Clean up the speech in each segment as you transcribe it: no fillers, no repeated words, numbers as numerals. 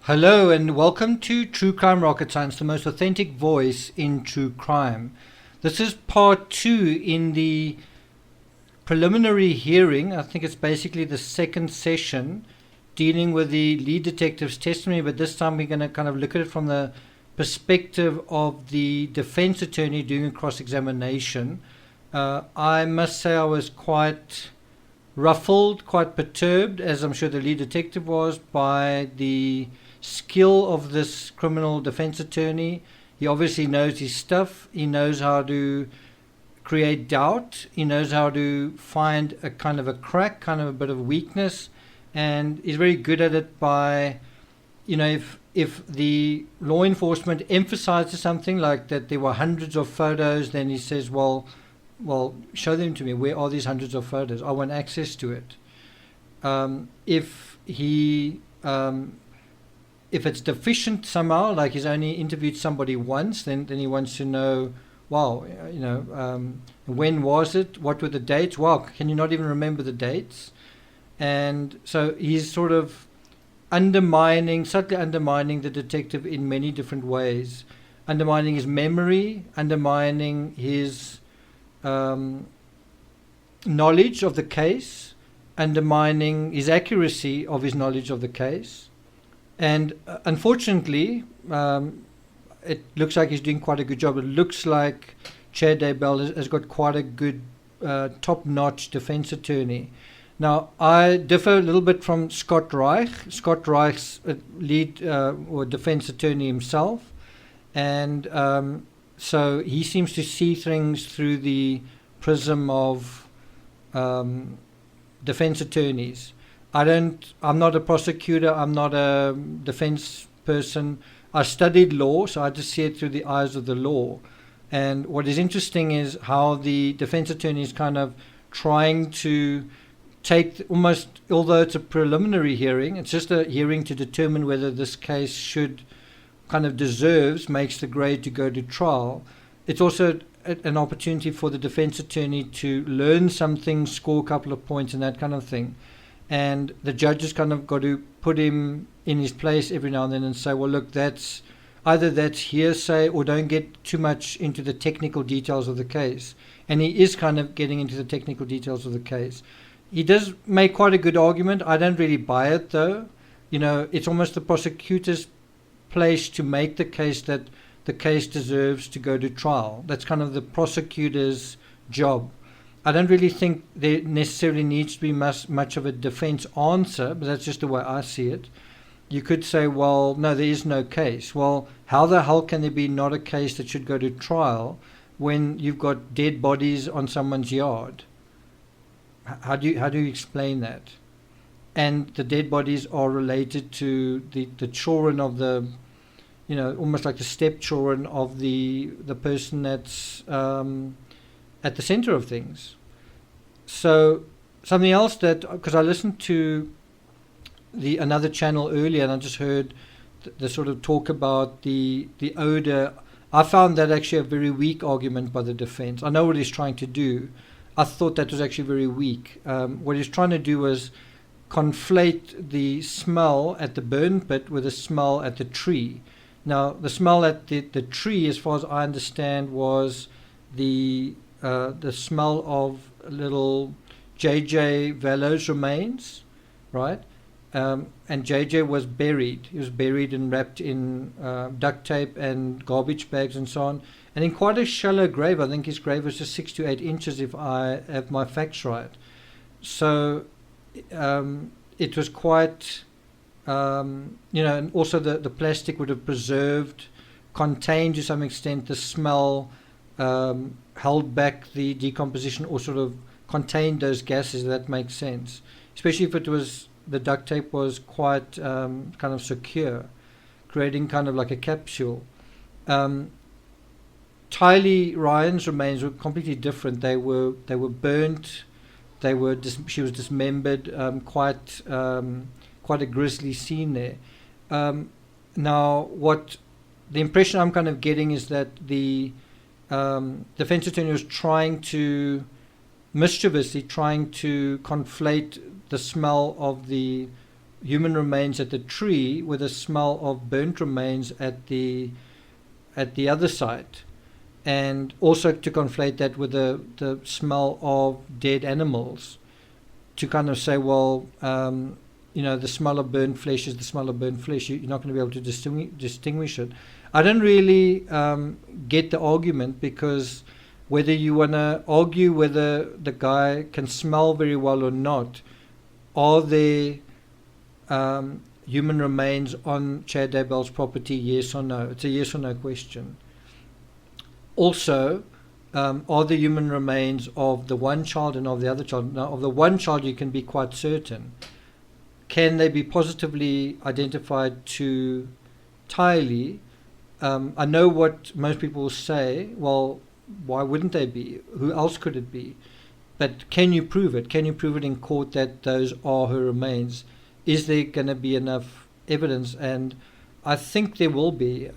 Hello and welcome to True Crime Rocket Science, the most authentic voice in true crime. This is part 2 in the preliminary hearing. I think it's basically the second session dealing with the lead detective's testimony, but this time we're going to kind of look at it from the perspective of the defense attorney doing a cross-examination. I must say I was quite ruffled, quite perturbed, as I'm sure the lead detective was, by the skill of this criminal defense attorney. He obviously knows his stuff. He knows how to create doubt. He knows how to find a kind of a crack, kind of a bit of weakness, and he's very good at it by, you know, if the law enforcement emphasizes something like that there were hundreds of photos, then he says, well, show them to me. Where are these hundreds of photos? I want access to it. If it's deficient somehow, like he's only interviewed somebody once, then he wants to know, wow, when was it? What were the dates? Wow, can you not even remember the dates? And so he's sort of subtly undermining the detective in many different ways, undermining his memory, undermining his knowledge of the case, undermining his accuracy of his knowledge of the case. And unfortunately, it looks like he's doing quite a good job. It looks like Chair Daybell has got quite a good top-notch defense attorney. Now, I differ a little bit from Scott Reich. Scott Reich's lead or defense attorney himself. And so he seems to see things through the prism of defense attorneys. I'm not a prosecutor. I'm not a defense person. I studied law, so I just see it through the eyes of the law. And what is interesting is how the defense attorney is kind of trying to take almost, although it's a preliminary hearing, it's just a hearing to determine whether this case makes the grade to go to trial. It's also an opportunity for the defense attorney to learn something, score a couple of points and that kind of thing. And the judge has kind of got to put him in his place every now and then and say, well, look, that's hearsay, or don't get too much into the technical details of the case. And he is kind of getting into the technical details of the case. He does make quite a good argument. I don't really buy it, though. You know, it's almost the prosecutor's place to make the case that the case deserves to go to trial. That's kind of the prosecutor's job. I don't really think there necessarily needs to be much of a defense answer, but that's just the way I see it. You could say, well, no, there is no case. Well, how the hell can there be not a case that should go to trial when you've got dead bodies on someone's yard? How do you explain that? And the dead bodies are related to the children of the, you know, almost like the stepchildren of the person that's at the center of things. So something else that, because I listened to another channel earlier and I just heard the sort of talk about the odor. I found that actually a very weak argument by the defense. I know what he's trying to do. I thought that was actually very weak. What he's trying to do was conflate the smell at the burn pit with the smell at the tree. Now, the smell at the tree, as far as I understand, was the smell of little J.J. Vallow's remains, right? And J.J. was buried. He was buried and wrapped in duct tape and garbage bags and so on. And in quite a shallow grave. I think his grave was just 6 to 8 inches, if I have my facts right. So it was quite, and also the plastic would have contained to some extent the smell, held back the decomposition, or sort of contained those gases. That makes sense, especially if the duct tape was quite kind of secure, creating kind of like a capsule. Tylee Ryan's remains were completely different. They were burnt. She was dismembered. Quite a grisly scene there. Now, what the impression I'm kind of getting is that the defense attorney was mischievously trying to conflate the smell of the human remains at the tree with the smell of burnt remains at the other site, and also to conflate that with the smell of dead animals, to kind of say, well, the smell of burnt flesh is the smell of burnt flesh. You're not going to be able to distinguish it. I don't really get the argument, because whether you want to argue whether the guy can smell very well or not, are there human remains on Chad Daybell's property, yes or no? It's a yes or no question. Also, are the human remains of the one child and of the other child? Now, of the one child you can be quite certain. Can they be positively identified to Tylee? I know what most people will say, well, why wouldn't they be? Who else could it be? But can you prove it? Can you prove it in court that those are her remains? Is there going to be enough evidence? And I think there will be.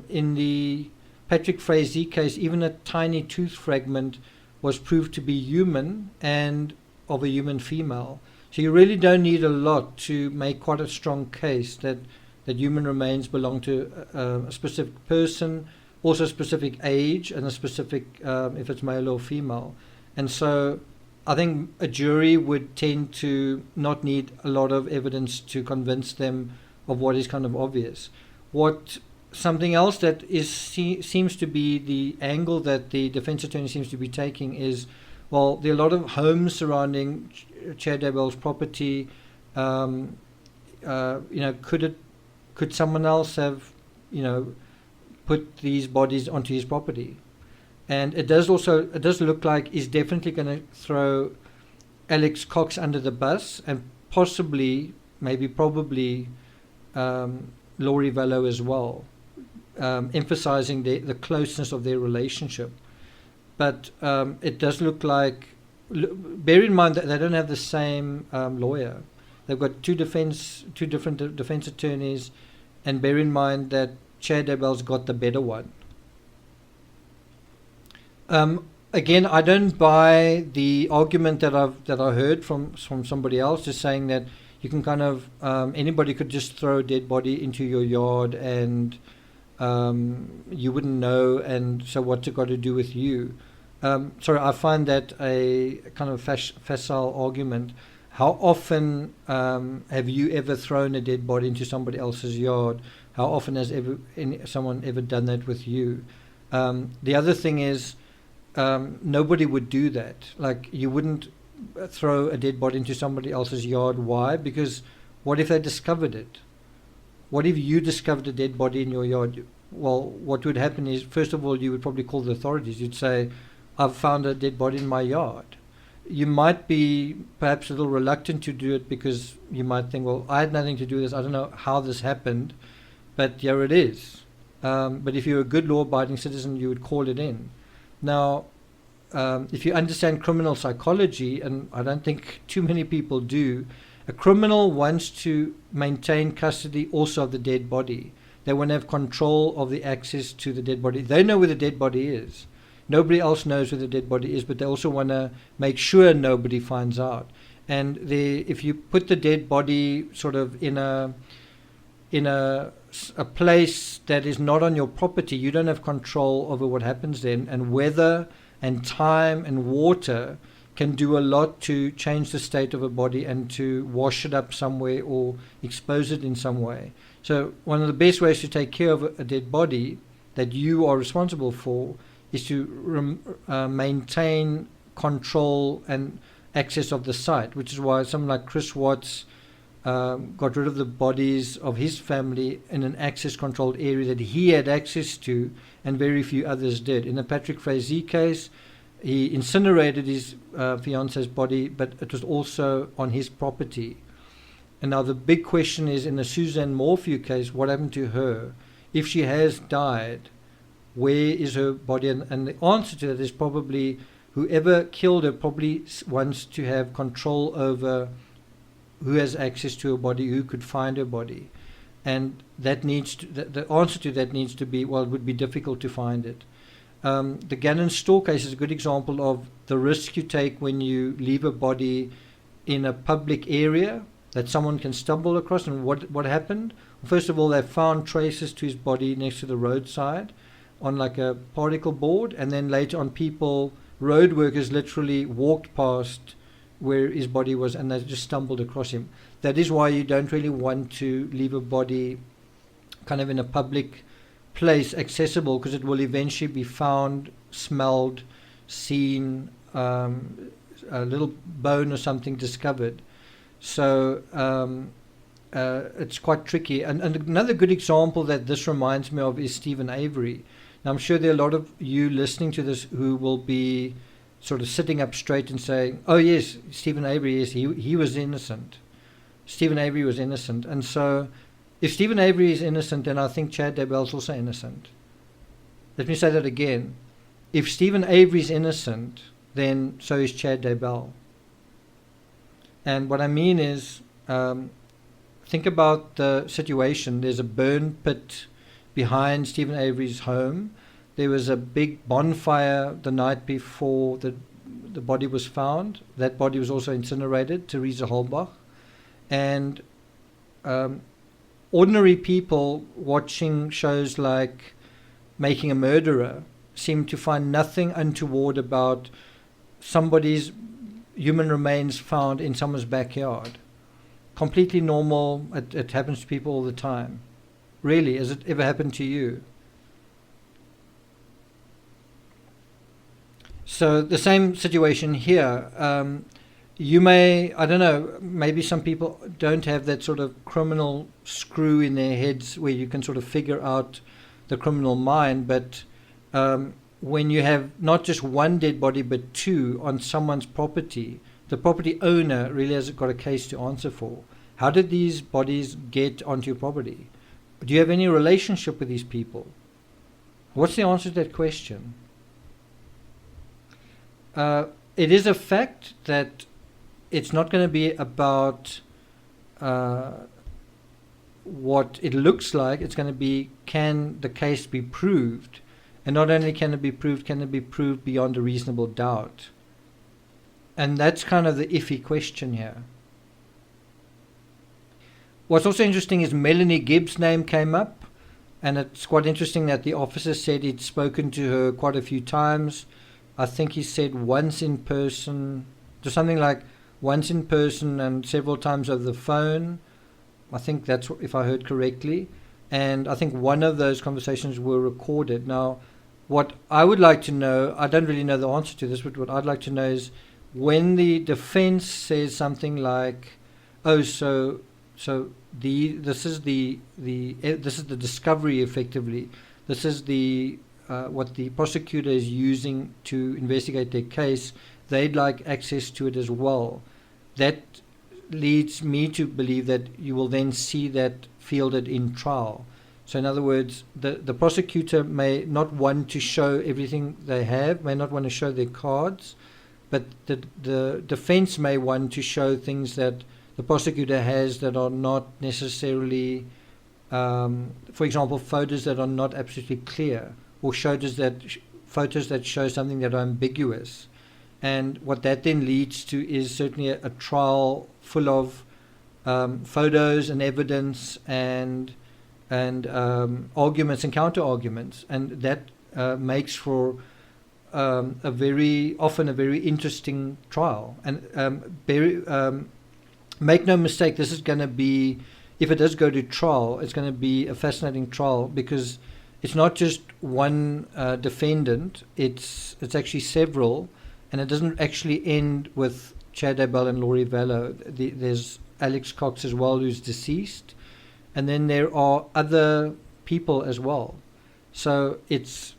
In the Patrick Frazee case, even a tiny tooth fragment was proved to be human and of a human female. So you really don't need a lot to make quite a strong case that human remains belong to a specific person, also a specific age, and a specific, if it's male or female. And so I think a jury would tend to not need a lot of evidence to convince them of what is kind of obvious. Something else that seems to be the angle that the defense attorney seems to be taking is, well, there are a lot of homes surrounding Chad Daybell's property. Could someone else have, put these bodies onto his property? And it does look like he's definitely going to throw Alex Cox under the bus, and probably Laurie Vallow as well, emphasizing the closeness of their relationship. But it does look like, bear in mind that they don't have the same lawyer. They've got two different defense attorneys, and bear in mind that Chad Daybell's got the better one. Again, I don't buy the argument that I heard from somebody else, just saying that you can kind of anybody could just throw a dead body into your yard and you wouldn't know, and so what's it got to do with you? Sorry, I find that a kind of facile argument. How often have you ever thrown a dead body into somebody else's yard? How often has someone ever done that with you? The other thing is, nobody would do that. Like, you wouldn't throw a dead body into somebody else's yard. Why? Because what if they discovered it? What if you discovered a dead body in your yard? Well, what would happen is, first of all, you would probably call the authorities. You'd say, I've found a dead body in my yard. You might be perhaps a little reluctant to do it because you might think, well, I had nothing to do with this. I don't know how this happened, but here it is. But if you're a good law-abiding citizen, you would call it in. Now, if you understand criminal psychology, and I don't think too many people do, a criminal wants to maintain custody also of the dead body. They want to have control of the access to the dead body. They know where the dead body is. Nobody else knows where the dead body is, but they also want to make sure nobody finds out. And if you put the dead body sort of in a place that is not on your property, you don't have control over what happens then. And weather and time and water can do a lot to change the state of a body and to wash it up somewhere or expose it in some way. So one of the best ways to take care of a dead body that you are responsible for is to maintain control and access of the site, which is why someone like Chris Watts got rid of the bodies of his family in an access-controlled area that he had access to, and very few others did. In the Patrick Frazee case, he incinerated his fiance's body, but it was also on his property. And now the big question is, in the Suzanne Morphew case, what happened to her? If she has died, where is her body? And the answer to that is probably whoever killed her probably wants to have control over who has access to her body, who could find her body. And that needs to, the answer to that needs to be, well, it would be difficult to find it. The Gannon Store case is a good example of the risk you take when you leave a body in a public area that someone can stumble across. And what happened? First of all, they found traces to his body next to the roadside on like a particle board, and then later on road workers literally walked past where his body was and they just stumbled across him. That is why you don't really want to leave a body kind of in a public place accessible, because it will eventually be found, smelled, seen, a little bone or something discovered. So it's quite tricky. And another good example that this reminds me of is Stephen Avery. Now, I'm sure there are a lot of you listening to this who will be sort of sitting up straight and saying, oh yes, Stephen Avery, yes, he was innocent. Stephen Avery was innocent. And so if Stephen Avery is innocent, then I think Chad Daybell is also innocent. Let me say that again. If Stephen Avery is innocent, then so is Chad Daybell. And what I mean is, think about the situation. There's a burn pit behind Stephen Avery's home. There was a big bonfire the night before the body was found. That body was also incinerated, Theresa Holbach. And ordinary people watching shows like Making a Murderer seem to find nothing untoward about somebody's human remains found in someone's backyard. Completely normal. It happens to people all the time. Really, has it ever happened to you? So the same situation here. You may, I don't know, maybe some people don't have that sort of criminal screw in their heads where you can sort of figure out the criminal mind, but when you have not just one dead body but two on someone's property, the property owner really has got a case to answer for. How did these bodies get onto your property? Do you have any relationship with these people? What's the answer to that question? It is a fact that it's not going to be about what it looks like. It's going to be, can the case be proved? And not only can it be proved beyond a reasonable doubt? And that's kind of the iffy question here. What's also interesting is Melanie Gibbs' name came up, and it's quite interesting that the officer said he'd spoken to her quite a few times. I think he said once in person, just something like once in person and several times over the phone. I think that's if I heard correctly. And I think one of those conversations were recorded. Now, what I would like to know, I don't really know the answer to this, but what I'd like to know is when the defense says something like, oh, so this is the discovery effectively. This is the what the prosecutor is using to investigate their case. They'd like access to it as well. That leads me to believe that you will then see that fielded in trial. So in other words, the prosecutor may not want to show everything they have, may not want to show their cards, but the defense may want to show things that the prosecutor has that are not necessarily, for example, photos that are not absolutely clear, or photos that show something that are ambiguous. And what that then leads to is certainly a trial full of photos and evidence and arguments and counter-arguments. And that makes for often a very interesting trial. And make no mistake, this is going to be, if it does go to trial, it's going to be a fascinating trial, because it's not just one defendant, it's actually several, and it doesn't actually end with Chad Daybell and Laurie Vallow. There's Alex Cox as well, who's deceased, and then there are other people as well. So it's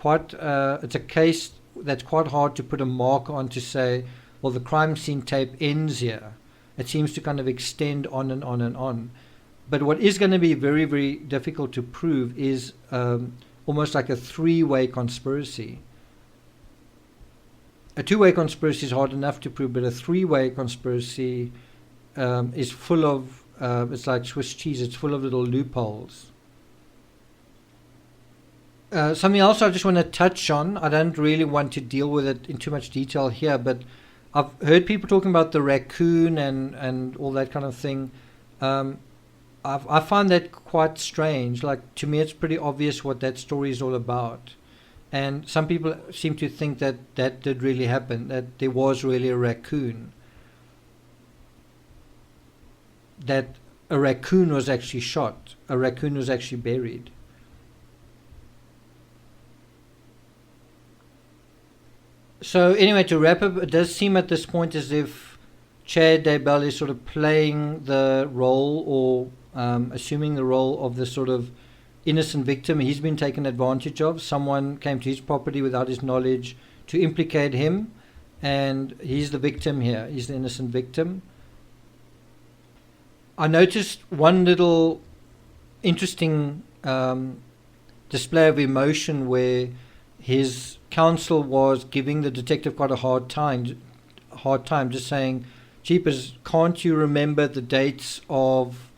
a case that's quite hard to put a mark on to say, well, the crime scene tape ends here. It seems to kind of extend on and on and on. But what is going to be very, very difficult to prove is almost like a three-way conspiracy. A two-way conspiracy is hard enough to prove, but a three-way conspiracy is full of, it's like Swiss cheese, it's full of little loopholes. Something else I just want to touch on, I don't really want to deal with it in too much detail here, but I've heard people talking about the raccoon and all that kind of thing. I find that quite strange. Like, to me, it's pretty obvious what that story is all about. And some people seem to think that that did really happen, that there was really a raccoon. That a raccoon was actually shot. A raccoon was actually buried. So anyway, to wrap up, it does seem at this point as if Chad Daybell is sort of playing the role, or assuming the role of the sort of innocent victim. He's been taken advantage of. Someone came to his property without his knowledge to implicate him, and he's the victim here. He's the innocent victim. I noticed one little interesting display of emotion where his counsel was giving the detective quite a hard time, just saying, "Jeepers, can't you remember the dates of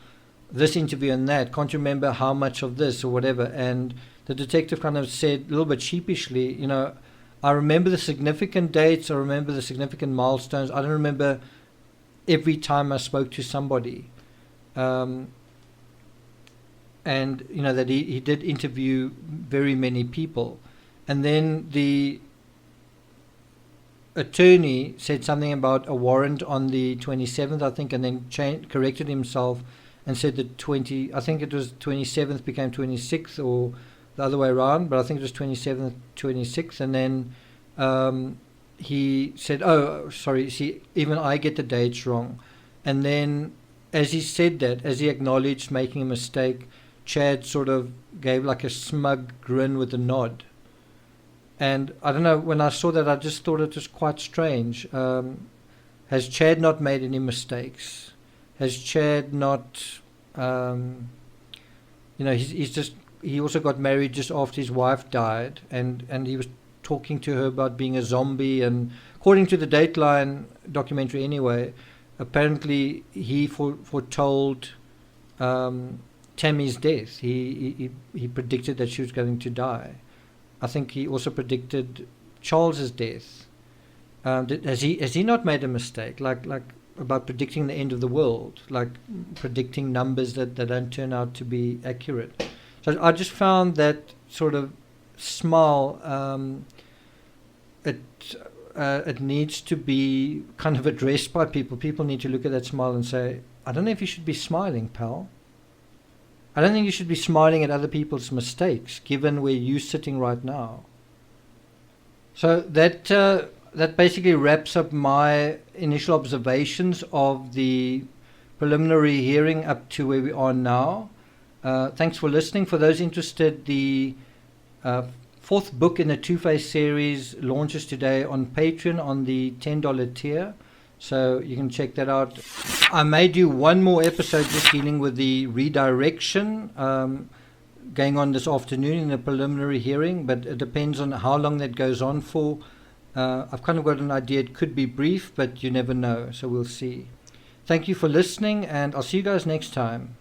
this interview and that? Can't you remember how much of this or whatever?" And the detective kind of said a little bit sheepishly, "I remember the significant dates, I remember the significant milestones. I don't remember every time I spoke to somebody." And that he did interview very many people. And then the attorney said something about a warrant on the 27th, I think, and then corrected himself and said that I think it was 27th became 26th, or the other way around, but I think it was 27th, 26th. And then he said, "Oh, sorry, see, even I get the dates wrong." And then as he said that, as he acknowledged making a mistake, Chad sort of gave like a smug grin with a nod. And I don't know, when I saw that, I just thought it was quite strange. Has Chad not made any mistakes? Has Chad not, he also got married just after his wife died, and he was talking to her about being a zombie, and according to the Dateline documentary anyway, apparently he foretold Tammy's death. He predicted that she was going to die. I think he also predicted Charles's death. Has he not made a mistake, like about predicting the end of the world, like predicting numbers that don't turn out to be accurate? So I just found that sort of smile. It needs to be kind of addressed by people. People need to look at that smile and say, "I don't know if you should be smiling, pal. I don't think you should be smiling at other people's mistakes, given where you're sitting right now." So that basically wraps up my initial observations of the preliminary hearing up to where we are now. Thanks for listening. For those interested, the fourth book in the Two-Face series launches today on Patreon on the $10 tier. So you can check that out. I may do one more episode just dealing with the redirection going on this afternoon in the preliminary hearing, but it depends on how long that goes on for. I've kind of got an idea. It could be brief, but you never know. So we'll see. Thank you for listening, and I'll see you guys next time.